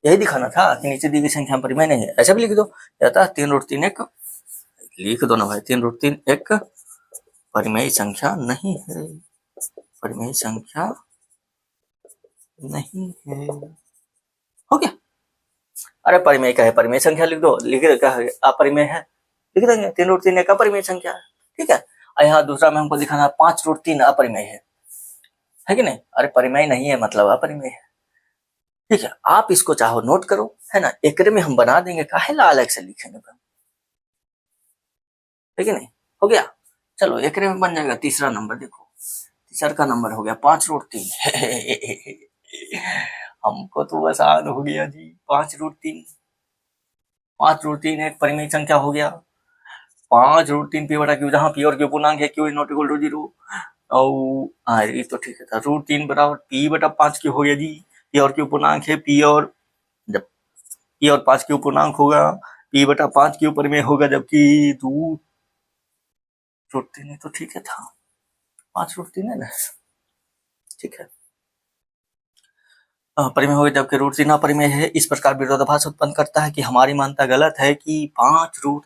यही दिखाना था कि नीचे दी गई संख्या परिमेय नहीं है। ऐसा भी लिख दो, अतः 3 रूट 3 एक, लिख दो ना भाई, 3 रूट 3 एक परिमेय संख्या नहीं है, परिमेय संख्या नहीं है, हो गया। अरे परिमेय का है, परिमेय संख्या लिख दो, लिख क्या है अपरिमेय है, लिख देंगे 3 रूट 3 एक अपरिमेय संख्या है, ठीक है। यहाँ दूसरा में हमको दिखाना 5 रूट 3 अपरिमेय है कि नहीं, अरे परिमेय नहीं है मतलब अपरिमेय है, ठीक है। आप इसको चाहो नोट करो, है ना, एकरे में हम बना देंगे, काहे ला अलग से लिखेंगे, है कि नहीं, हो गया। चलो एकरे में बन जाएगा तीसरा नंबर, देखो तीसरा का नंबर हो गया 5 रूट 3 हमको तो आसान हो गया जी, 5 रूट 3 एक परिमेय संख्या हो गया। 5 रूट 3 पी बटा क्यू, जहां पी और क्यू पूर्णांक है, Q is not equal to 0, और ये तो ठीक है, रूट 3 बराबर पी बटा 5 क्यू हो गया जी, पी और क्यू पूर्णांक है, पी और जब पी और 5 क्यू पूर्णांक होगा, पी बटा 5 क्यू परिमेय होगा, जबकि रूट 3 तो ठीक है था, 5 रूट 3 है ना, ठीक है, परिमेय हो गया, जबकि रूट 3 अपरिमेय है। इस प्रकार विरोधाभास उत्पन्न करता है कि हमारी मान्यता गलत है कि 5 रूट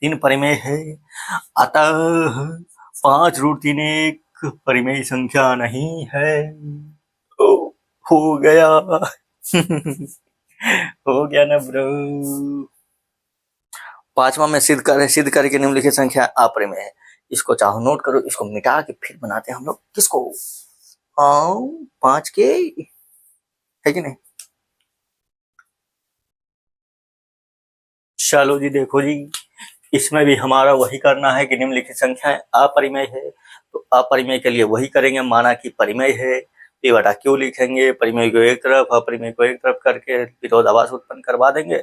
3 परिमेय है, अतः 5 रूट 3 एक परिमेय संख्या नहीं है। हो गया हो गया ना ब्रो। पांचवा में सिद्ध करके निम्नलिखित संख्या अपरिमेय है। इसको चाहो नोट करो, इसको मिटा के फिर बनाते हैं हम लोग किसको, 5 के, है कि नहीं। चलो जी देखो जी, इसमें भी हमारा वही करना है कि निम्नलिखित संख्याएं अपरिमेय है, तो अपरिमेय के लिए वही करेंगे, माना कि परिमेय है, पी बटा क्यू लिखेंगे, परिमेय को एक तरफ अपरिमेय को एक तरफ करके विरोधाभास उत्पन्न करवा देंगे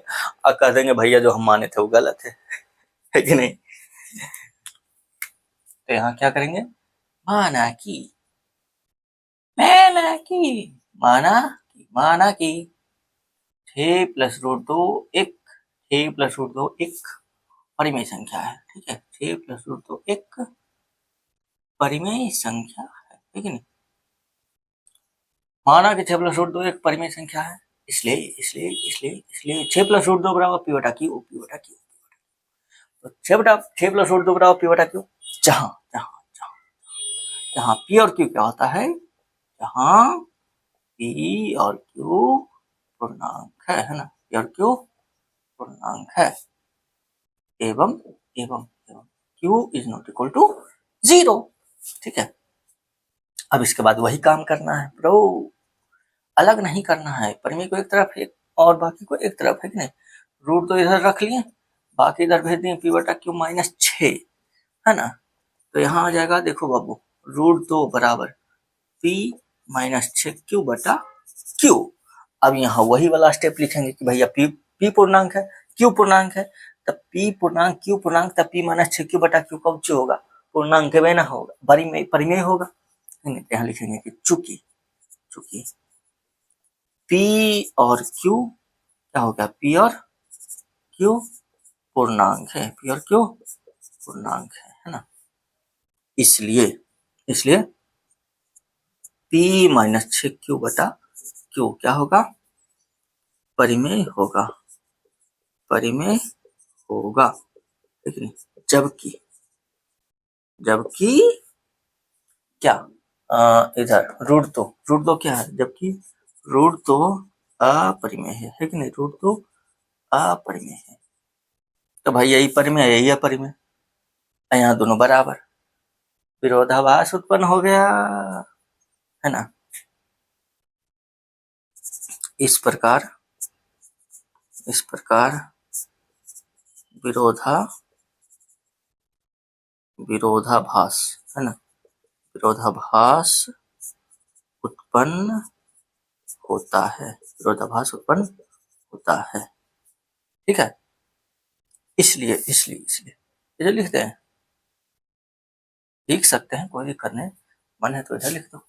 और कह देंगे भैया जो हम माने थे वो गलत है कि नहीं। तो यहाँ क्या करेंगे, माना कि माना कि 6 प्लस रूट 2 एक, 6 प्लस रूट 2 एक परिमेय संख्या है, ठीक है, 6 प्लस रूट 2 एक परिमेय संख्या है, ठीक है नहीं। माना कि 6 प्लस रूट 2 एक परिमेय संख्या है, इसलिए 6 प्लस रूट 2 बराबर पी बटा क्यू, तो 6 प्लस रूट 2 बराबर पी बटा क्यू, जहां जहां जहां जहां पी और क्यू क्या होता है, जहां पी और क्यू पूर्णांक है ना, पी और क्यू पूर्णांक है, एवं Q is not equal to 0, ठीक है। अब इसके बाद वही काम करना है ब्रो, अलग नहीं करना है, परिमेय को एक तरफ है और बाकी को एक तरफ, है कि नहीं। रूट तो इधर रख लिए, बाकी इधर भेज दिए पी बटा क्यू माइनस 6, है ना। तो यहाँ आ जाएगा, देखो बाबू, रूट 2 बराबर पी माइनस 6 क्यू बटा क्यू। अब यहाँ वही वाला स्टेप लिखेंगे कि भैया पी पूर्णांक है, क्यू पूर्णांक है, तब पी पूर्णांक क्यू पूर्णांक, तब पी माइनस 6 क्यू बटा क्यू कब होगा, पूर्णांक में ना होगा, परिमेय होगा। यहाँ लिखेंगे कि चूंकि पी और क्यू क्या हो गया, पी और क्यू पूर्णांक है, पी और क्यू पूर्णांक है ना, इसलिए पी माइनस 6 क्यू बटा क्यू क्या होगा, परिमेय होगा, नहीं, जबकि जबकि क्या इधर रूट दो क्या है, जबकि रूट दो अपरिमेय है कि नहीं, रूट दो अपरिमेय है। तो भाई यही परिमेय यही अपरिमेय, यहाँ दोनों बराबर, विरोधाभास उत्पन्न हो गया, है ना। इस प्रकार विरोधाभास, है ना, विरोधाभास उत्पन्न होता है, विरोधाभास उत्पन्न होता है, ठीक है। इसलिए इधर लिखते हैं, लिख सकते हैं, कोई दिक्कत नहीं, मन है तो इधर लिख दो।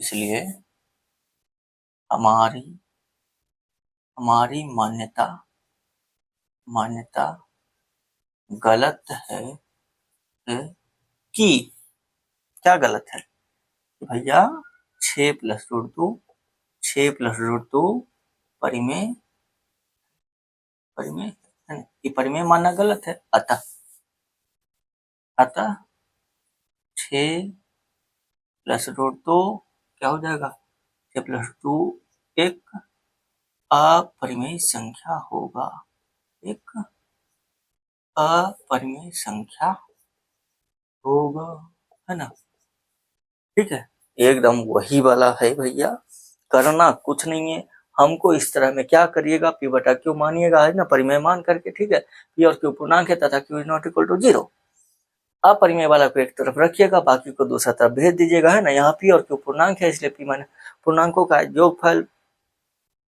इसलिए हमारी मान्यता गलत है कि क्या गलत है भैया, 6 + √2 परिमेय है ना, ये परिमेय मानना गलत है। अतः 6 + √2 क्या हो जाएगा, 6 + √2 एक अपरिमेय संख्या होगा, एक अपरिमेय संख्या होगा, है ना, ठीक है। एकदम वही वाला है भैया, करना कुछ नहीं है हमको। इस तरह में क्या करिएगा, P बटा Q मानिएगा, है ना, परिमेय मान करके, ठीक है। P और Q पूर्णांक है तथा Q ≠ 0। अपरिमेय वाला को एक तरफ रखिएगा, बाकी को दूसरा तरफ भेज दीजिएगा, है ना। यहाँ P और Q पूर्णांक है, इसलिए P माने पूर्णांकों का योगफल,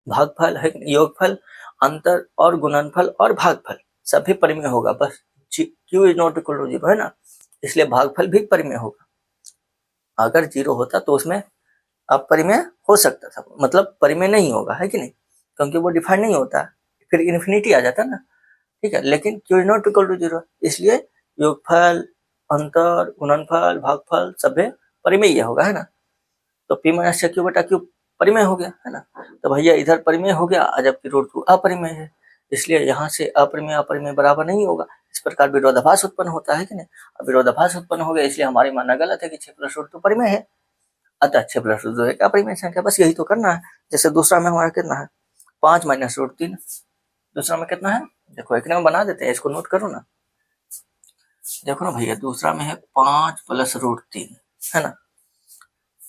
भागफल है, योगफल, अंतर और गुणनफल और भागफल सभी परिमेय होगा। बस Q ≠ 0 है ना, इसलिए भागफल भी परिमेय होगा। अगर 0 होता तो उसमें अपरिमेय हो सकता था, मतलब परिमेय नहीं होगा, है कि नहीं, क्योंकि वो डिफाइन नहीं होता, फिर इन्फिनिटी आ जाता ना, ठीक है। लेकिन Q ≠ 0, इसलिए योगफल, अंतर, गुणनफल, भागफल सभी परिमेय होगा, है ना। तो P - Q बटा Q परिमेय हो गया, है ना। तो भैया इधर परिमेय हो गया, जबकि √2 अपरिमेय है, इसलिए यहाँ से अपरिमेय बराबर नहीं होगा। इस प्रकार विरोधाभास उत्पन्न होता है कि नहीं। अब विरोधाभास उत्पन्न हो गया, इसलिए हमारी मानना गलत है कि 6 + √2 परिमेय है। अतः 6 + √2 एक अपरिमेय संख्या, बस यही तो करना है। जैसे दूसरा में हमारा कितना है, 5 - √3, दूसरा में कितना है, देखो एक में बना देते हैं, इसको नोट करो ना, देखो ना भैया, दूसरा में है 5 + √3, है ना,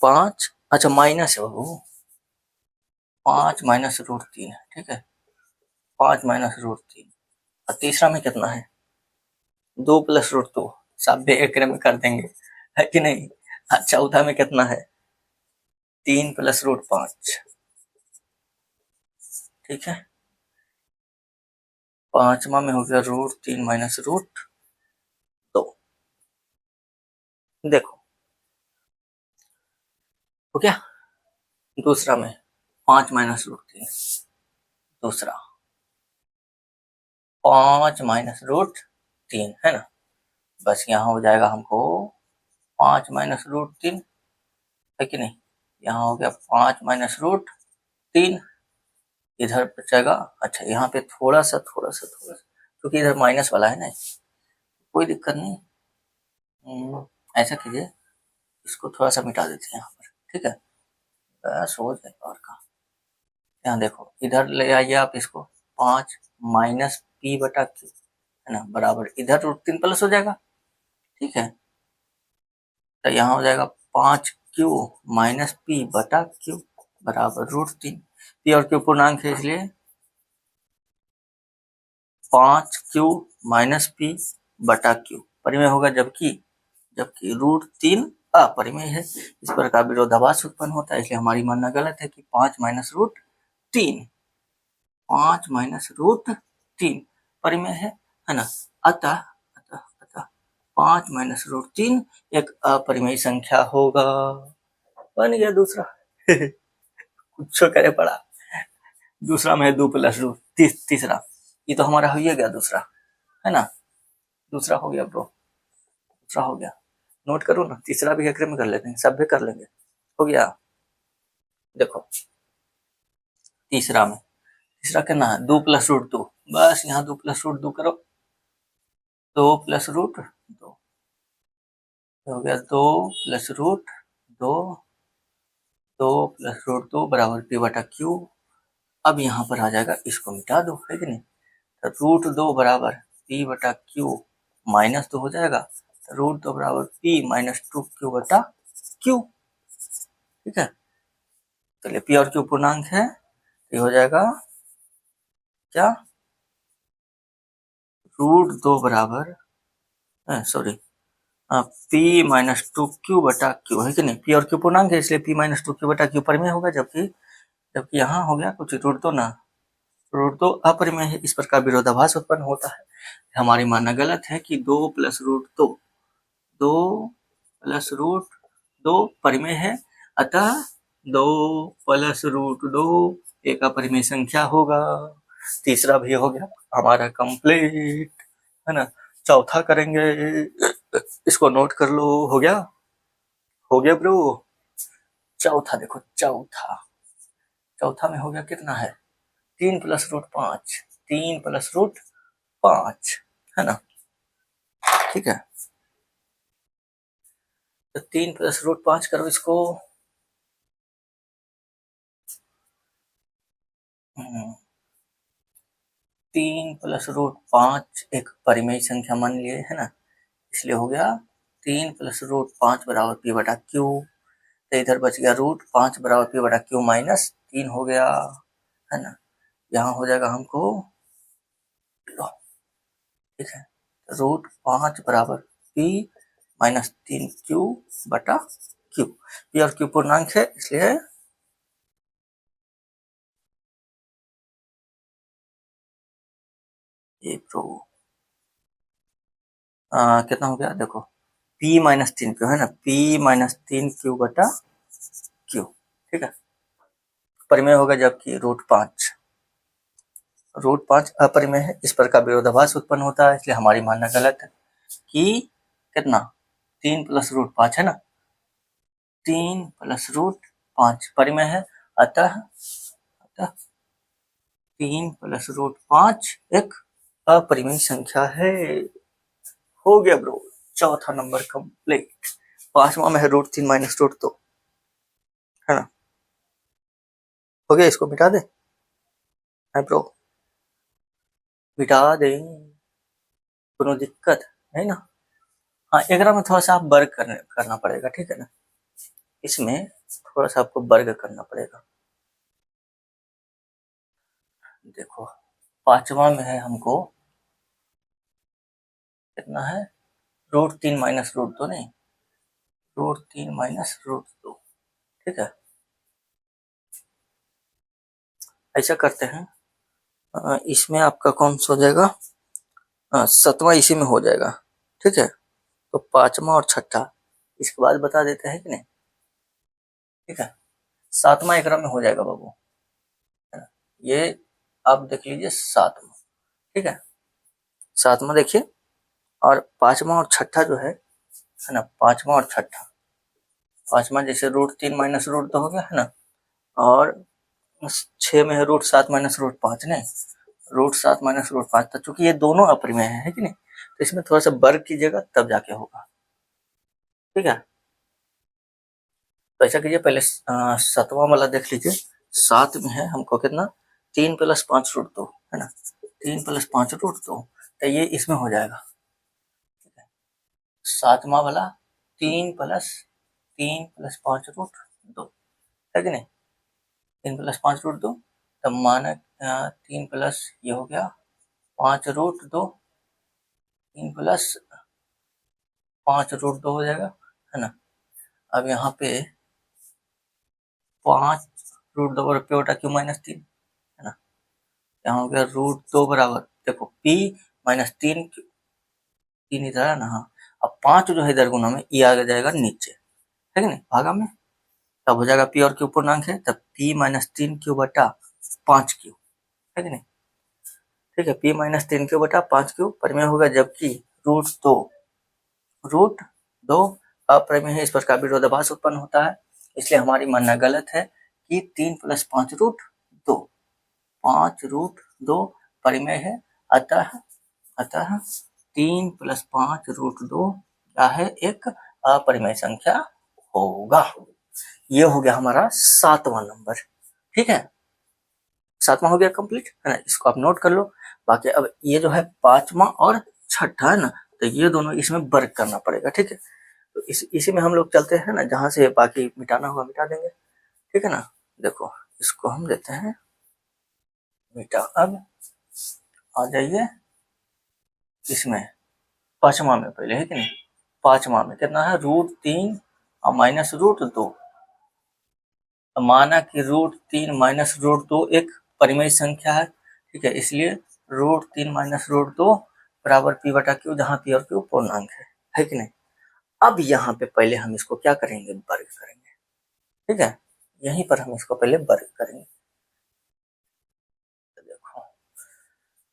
5, अच्छा माइनस है वो, 5 - √3, ठीक है, 5 - √3। और तीसरा में कितना है, 2 + √2, सब भी एक में कर देंगे, है कि नहीं। चौथा में कितना है, 3 + √5, ठीक है। पांचवा में हो गया √3 - √2, देखो हो गया। दूसरा में 5 - √3, दूसरा 5 - √3, है ना, बस यहाँ हो जाएगा हमको 5 - √3, है कि नहीं, यहाँ हो गया 5 - √3, इधर बचेगा, अच्छा यहाँ पे थोड़ा सा क्योंकि इधर माइनस वाला है ना, कोई दिक्कत नहीं, ऐसा कीजिए, इसको थोड़ा सा मिटा देते हैं यहाँ पर, ठीक है, बस हो जाएगा और का। यहाँ देखो, इधर ले आइए आप इसको, 5 - P बटा Q, है ना, बराबर इधर √3 प्लस हो जाएगा, ठीक है। तो यहाँ हो जाएगा 5Q - P बटा Q बराबर √3। P और Q पूर्णांक है, इसलिए 5Q - P बटा Q परिमेय होगा, जबकि √3 अपरिमेय है। इस प्रकार विरोधाभास उत्पन्न होता है, इसलिए हमारी मानना गलत है कि 5 - √3 परिमेय है ना। अतः 5 - √3 एक अपरिमेय संख्या होगा। बन गया दूसरा। कुछ करे पड़ा। दूसरा में 2 + √, तीसरा, ये तो हमारा हो ही गया दूसरा, है ना, दूसरा हो गया ब्रो, दूसरा हो गया, नोट करो ना, तीसरा भी एक में कर लेते हैं, सब भी कर लेंगे, हो गया। देखो तीसरा कितना है, 2 + √2, बस यहाँ 2 प्लस रूट 2 करो, 2 प्लस रूट 2 हो गया, 2 प्लस रूट 2, 2 प्लस रूट 2 बराबर पी बटा क्यू। अब यहाँ पर आ जाएगा, इसको मिटा दो, है कि नहीं। तो रूट 2 बराबर पी बटा क्यू माइनस 2 हो जाएगा, तो रूट 2 बराबर पी माइनस 2 क्यू बटा क्यू। ठीक है, चलिए पी और क्यू पूर्णांक है, ये हो जाएगा क्या, रूट 2 बराबर सॉरी पी माइनस 2 क्यू बटा क्यू, है कि नहीं। पी और क्यू पूर्णांक है, इसलिए पी माइनस 2 क्यू बटा क्यू परिमेय होगा, जबकि जबकि यहाँ हो गया कुछ रूट 2 ना, रूट 2 अपरिमेय है, इस प्रकार विरोधाभास उत्पन्न होता है। हमारी मानना गलत है कि 2 प्लस रूट 2, 2 प्लस रूट 2 परिमेय है, अतः 2 प्लस रूट 2 एक अपरिमेय संख्या होगा। तीसरा भी हो गया हमारा कंप्लीट, है ना। चौथा करेंगे, इसको नोट कर लो, हो गया, हो गया ब्रो। चौथा देखो, चौथा में हो गया, कितना है, 3 प्लस रूट 5, 3 प्लस रूट 5, है ना। ठीक है, तो 3 प्लस रूट 5 करो इसको, 3 प्लस रूट 5 एक परिमेय संख्या मान लिए, है ना, इसलिए हो गया 3 प्लस रूट 5 बराबर पी बटा क्यू। तो इधर बच गया रूट 5 बराबर पी बटा क्यू माइनस 3 हो गया, है ना। यहाँ हो जाएगा हमको, ठीक है, रूट 5 बराबर पी माइनस 3 क्यू बटा क्यू। पी और क्यू पूर्णांक है, इसलिए ये तो कितना हो गया, देखो p माइनस 3 क्यू, है ना, p माइनस 3 क्यू बटा क्यू। ठीक है, परिमेय होगा, जबकि रूट 5 अपरिमेय है, इस पर का विरोधाभास उत्पन्न होता है, इसलिए हमारी मानना गलत है कि कितना, 3 प्लस रूट 5, है ना, 3 प्लस रूट 5 परिमेय है, अतः 3 प्लस रूट 5 एक अपरिमेय संख्या है। हो गया ब्रो, चौथा नंबर कंप्लीट। पांचवा में है रूट 3 माइनस रूट 2, है ना। हो गया, इसको मिटा दे, है ब्रो, मिटा दे, कोनो दिक्कत है ना। हाँ, एक में थोड़ा सा आप वर्क करना पड़ेगा, ठीक है ना, इसमें थोड़ा सा आपको वर्क करना पड़ेगा। देखो पांचवा में है हमको, कितना है, रूट 3 माइनस रूट 2, नहीं, रूट 3 माइनस रूट 2, ठीक है। ऐसा करते हैं, इसमें आपका कौन सा हो जाएगा, सतवां इसी में हो जाएगा, ठीक है। तो पांचवा और छठा इसके बाद बता देते हैं कि नहीं, ठीक है। सातवां एक में हो जाएगा बाबू, है ना, ये आप देख लीजिए सातवां, ठीक है, सातवां देखिए, और पांचवा और छठा जो है ना, पांचवा और छठा, पांचवा जैसे रूट 3 माइनस रूट 2 हो गया, है ना, और 6 में है रूट 7 माइनस रूट 5, नहीं, रूट 7 माइनस रूट 5, तो चूंकि ये दोनों अपरिमेय है कि नहीं, तो इसमें थोड़ा सा वर्ग कीजिएगा तब जाके होगा, ठीक है। तो ऐसा कीजिए, पहले सतवां वाला देख लीजिए, 7 में है हमको कितना, 3 प्लस 5 रूट 2, है ना, 3 प्लस 5 रूट 2, तो ये इसमें हो जाएगा, ठीक है। सातवां वाला 3 प्लस 5 रूट 2, है कि नहीं, 3 प्लस 5 रूट 2, तब मानक 3 प्लस ये हो गया 5 रूट 2, 3 प्लस 5 रूट 2 हो जाएगा, है ना। अब यहाँ पे 5 रूट 2 बराबर बटा क्यू माइनस 3, है ना, यहाँ हो गया रूट 2 बराबर, देखो p माइनस 3, 3 इधर है ना, हाँ, अब 5 जो है इधर गुना में, ये आ जाएगा नीचे, है कि नहीं, भागा में, तब हो जाएगा p और q पूर्णांक है, तब p माइनस 3 क्यू बटा 5 क्यू, है कि नहीं, ठीक है, p माइनस 3 क्यू बटा 5 क्यू परिमेय होगा, जबकि रूट 2 अपरिमेय है, इस पर का विरोधाभास उत्पन्न होता है, इसलिए हमारी मानना गलत है कि 3 प्लस 5 रूट 2, 5 रूट 2 परिमेय है, अतः 3 + 5 √2 क्या है, एक अपरिमेय संख्या होगा। ये हो गया हमारा 7वां नंबर। ठीक है, 7वां हो गया कंप्लीट, है ना। इसको आप नोट कर लो। बाकी अब ये जो है 5वां और 6ठा है ना, तो ये दोनों इसमें वर्क करना पड़ेगा। ठीक है, तो इसी में हम लोग चलते हैं ना, जहां से बाकी मिटाना होगा मिटा देंगे। ठीक है ना, देखो इसको हम देते हैं मिटा। अब आ जाइए इसमें 5वां में पहले, है कि नहीं। 5वां में कितना है, √3 और -√2। माना कि √3 -√2 एक परिमेय संख्या है। ठीक है, इसलिए √3 -√2 बराबर P/Q, जहां P और Q पूर्णांक है कि नहीं। अब यहाँ पे पहले हम इसको क्या करेंगे, वर्ग करेंगे। ठीक है, यहीं पर हम इसको पहले वर्ग करेंगे। तो देखो,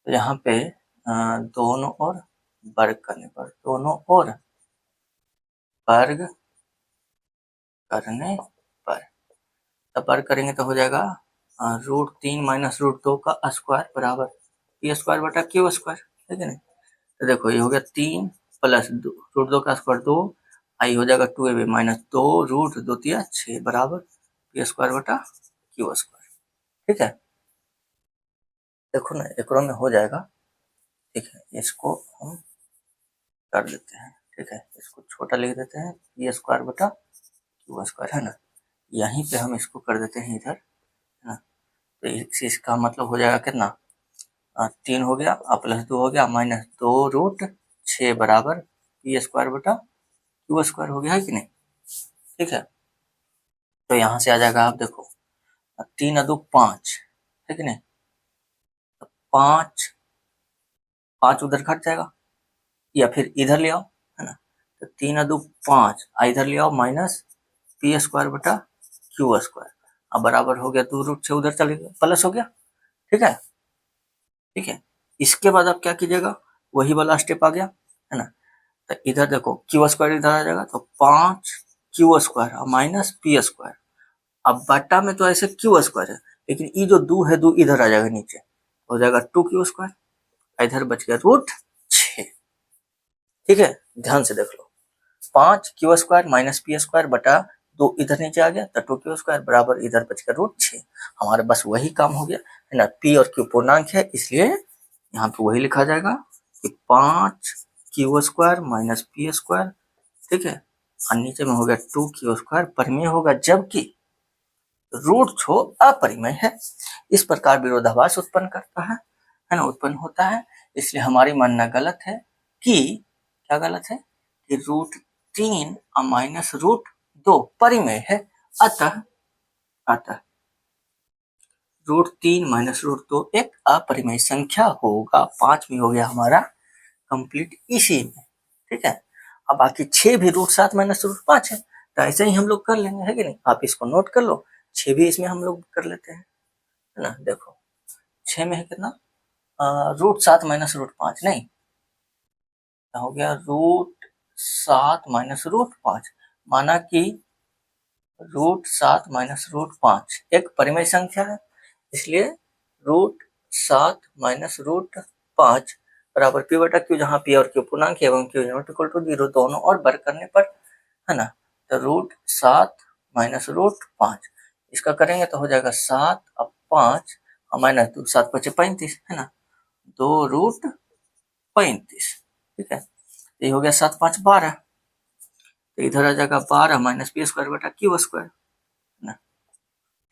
तो यहाँ पे दोनों ओर वर्ग करने पर, दोनों ओर वर्ग करने पर, तब वर्ग करेंगे तो हो जाएगा √3 -√2 का स्क्वायर बराबर P²/Q², है कि नहीं। तो देखो ये हो गया 3 + √2 का स्क्वायर 2, आई हो जाएगा 2ab -2 √2 6 बराबर P²/Q²। ठीक है, देखो ना एकड़ों में हो जाएगा। ठीक है, इसको हम कर देते हैं। ठीक है, इसको छोटा लिख देते हैं, P²/Q², है ना। यहीं पे हम इसको कर देते हैं इधर, है ना। तो इसका मतलब हो जाएगा कितना, 3 हो गया +2 हो गया -2 √6 बराबर P²/Q² हो गया, है कि नहीं। ठीक है, तो यहाँ से आ जाएगा, आप देखो 3 × 2 = 5, है कि नहीं। तो 5 उधर घट जाएगा, या फिर इधर ले आओ, है ना। तो 3 × 2 = 5, इधर ले आओ -P²/Q², अब बराबर हो गया 2 √6 उधर चले गया, प्लस हो गया। ठीक है, ठीक है, इसके बाद आप क्या कीजिएगा, वही वाला स्टेप आ गया, है ना। तो इधर देखो Q² इधर आ जाएगा, तो 5Q² -P²। अब बट्टा में तो ऐसे Q² है, लेकिन ये जो 2 है 2 इधर आ जाएगा नीचे, हो जाएगा 2Q², इधर बच गया √6। ठीक है, ध्यान से देख लो, 5Q² -P² बटा 2 इधर नीचे आ गया, तो 2Q² बराबर इधर बच गया √6। हमारे बस वही काम हो गया, है ना। P और Q पूर्णांक है, इसलिए यहाँ पे वही लिखा जाएगा कि 5Q² -P²। ठीक है, और नीचे में हो गया 2Q² परिमेय होगा, जबकि √6 अपरिमेय है। इस प्रकार विरोधाभास उत्पन्न करता है ना, उत्पन्न होता है। इसलिए हमारी मानना गलत है कि, क्या गलत है, कि √3 और -√2 परिमेय है, अतः √3 -√2 एक अपरिमेय संख्या होगा। 5 भी हो गया हमारा कंप्लीट इसी में। ठीक है, अब बाकी 6 भी √7 -√5 है, तो ऐसे ही हम लोग कर लेंगे, है कि नहीं। आप इसको नोट कर लो, 6 भी इसमें हम लोग कर लेते हैं, है ना। देखो 6 में है कितना, √7 -√5 नहीं, हो गया √7 -√5। माना कि √7 -√5 एक परिमेय संख्या है, इसलिए √7 -√5 बराबर P/Q, जहाँ P और Q पूर्णांक एवं Q = 0 दोनों और वर्ग करने पर, है ना। तो √7 -√5 इसका करेंगे तो हो जाएगा 7 और 5 और -2, 7 × 5 = 35, है ना, 2√35। ठीक है, ये हो गया 7 × 5 = 12, तो इधर आ जाएगा 12 -P²/Q², ना।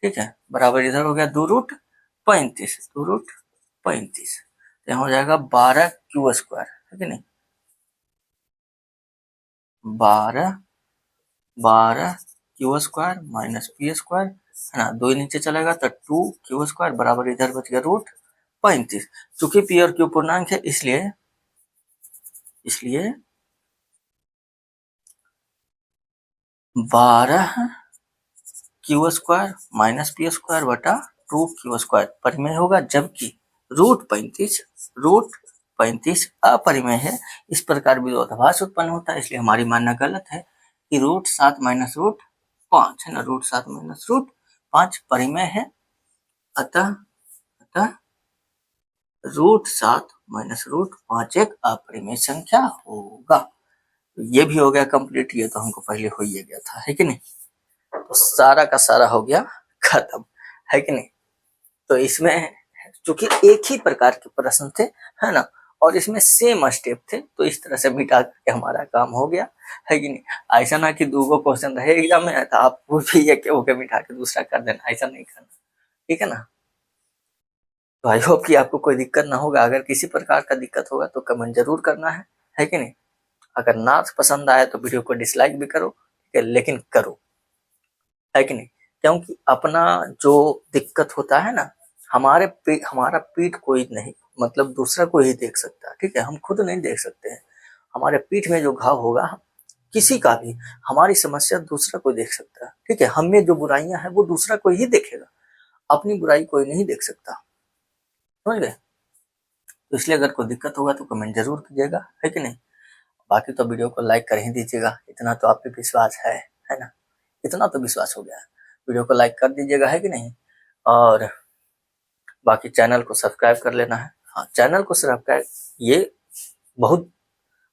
ठीक है, बराबर इधर हो गया 2√35, 2√35, तो यहाँ हो जाएगा 12Q², है कि नहीं, 12Q² -P², है ना। 2 नीचे चलेगा तो 2Q² बराबर इधर बच गया √35। चूंकि P और Q पूर्णांक है, इसलिए 12Q² -P² बटा 2Q² परिमेय होगा, जबकि √35 अपरिमेय है। इस प्रकार विरोधाभास उत्पन्न होता है, इसलिए हमारी मानना गलत है कि √7 -√5, है ना, √7 -√5 परिमेय है। अतः √7 माइनस √5 एक अपरिमेय संख्या होगा। तो ये भी हो गया कंप्लीट, ये तो हमको पहले हो ही गया था, है कि नहीं। तो सारा का सारा हो गया खत्म, है कि नहीं। तो इसमें चूंकि एक ही प्रकार के प्रश्न थे, है ना, और इसमें सेम स्टेप थे, तो इस तरह से मिटा करके हमारा काम हो गया, है कि नहीं। ऐसा ना कि दूगो क्वेश्चन रहे एग्जाम में तो आप भी एक होके मिटा के दूसरा कर देना, ऐसा नहीं करना, ठीक है ना। तो आई होप कि आपको कोई दिक्कत ना होगा। अगर किसी प्रकार का दिक्कत होगा तो कमेंट जरूर करना है कि नहीं। अगर ना पसंद आए तो वीडियो को डिसलाइक भी करो, ठीक है, लेकिन करो, है कि नहीं। क्योंकि अपना जो दिक्कत होता है ना, हमारा पीठ कोई नहीं, मतलब दूसरा कोई ही देख सकता है, ठीक है, हम खुद नहीं देख सकते हैं। हमारे पीठ में जो घाव होगा किसी का भी, हमारी समस्या दूसरा कोई देख सकता है, ठीक है। हम में जो बुराइयां हैं वो दूसरा कोई ही देखेगा, अपनी बुराई कोई नहीं देख सकता, समझ गए। तो इसलिए अगर कोई दिक्कत होगा तो कमेंट जरूर कीजिएगा, है कि नहीं। बाकी तो वीडियो को लाइक कर ही दीजिएगा, इतना तो आप पे विश्वास है ना, इतना तो विश्वास हो गया है। वीडियो को लाइक कर दीजिएगा, है कि नहीं। और बाकी चैनल को सब्सक्राइब कर लेना है। हाँ, चैनल को सब्सक्राइब, ये बहुत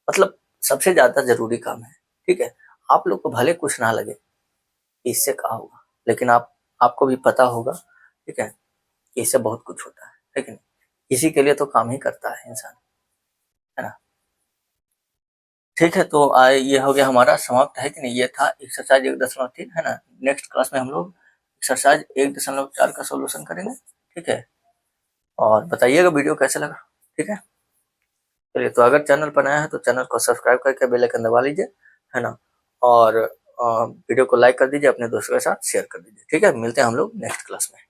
मतलब सबसे ज्यादा जरूरी काम है, ठीक है। आप लोग को भले कुछ ना लगे इससे क्या होगा, लेकिन आपको भी पता होगा, ठीक है, कि इससे बहुत कुछ होता है कि नहीं। इसी के लिए तो काम ही करता है इंसान, है ना। ठीक है, तो ये हो गया हमारा समाप्त, है कि नहीं। ये था एक्सरसाइज 1.3, है ना। नेक्स्ट क्लास में हम लोग एक्सरसाइज 1.4 का सॉल्यूशन करेंगे, ठीक है। और बताइएगा वीडियो कैसा लगा, ठीक है। चलिए, तो अगर चैनल पर नया है तो चैनल को सब्सक्राइब करके बेल आइकन दबा लीजिए, है ना। और वीडियो को लाइक कर दीजिए, अपने दोस्तों के साथ शेयर कर दीजिए, ठीक है। मिलते हैं हम लोग नेक्स्ट क्लास में।